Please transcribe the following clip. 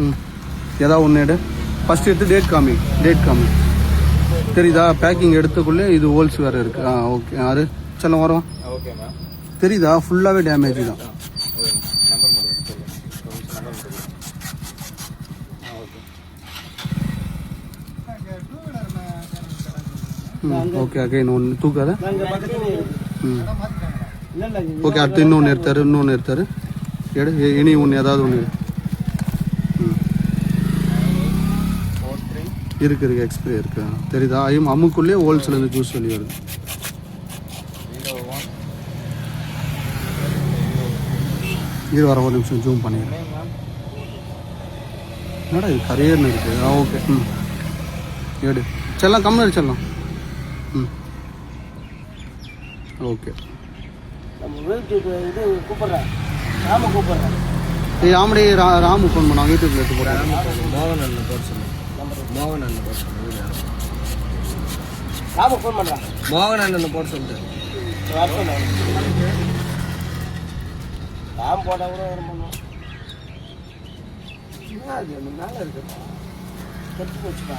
ம் ஏதாவது ஒன்று எடு. ஃபஸ்ட்டு எடுத்து டேட் காமி. தெரியுதா? பேக்கிங் எடுத்துக்குள்ளே இது ஹோல்ஸ் வேறு இருக்குது. ஓகே. அது சில வரும். தெரியுதா? ஃபுல்லாகவே டேமேஜ் தான். ஓகே. அகைன் ஒன்று தூக்காத. ஓகே. அடுத்து இன்னொன்று எடுத்தாரு. எடு. இனி ஒன்று ஏதாவது ஒன்று இருக்கு எக்ஸ்பிரி இருக்கு. தெரியுதா? அம்முக்குள்ளேயே ஹோல்ஸ்லேருந்து ஜூஸ் வெளியே வருது. இது வர ஒரு நிமிஷம் ஜூம் பண்ணிடுறேன். என்னடா இது கரியர்னு இருக்குது. ஓகே. எடு. செல்லாம் கம்மியாக செல்லாம். ஓகே. ஆமாடி ராமு ஃபோன் பண்ணாங்க. யூடியூப்ல எடுத்து போகிறேன். மோகன் அண்ணன் போட சொல்லிட்டு ராம் போட்டா கூட வரும் பண்ணுவோம். மேலே இருக்கு கெட்டு போச்சுப்பா.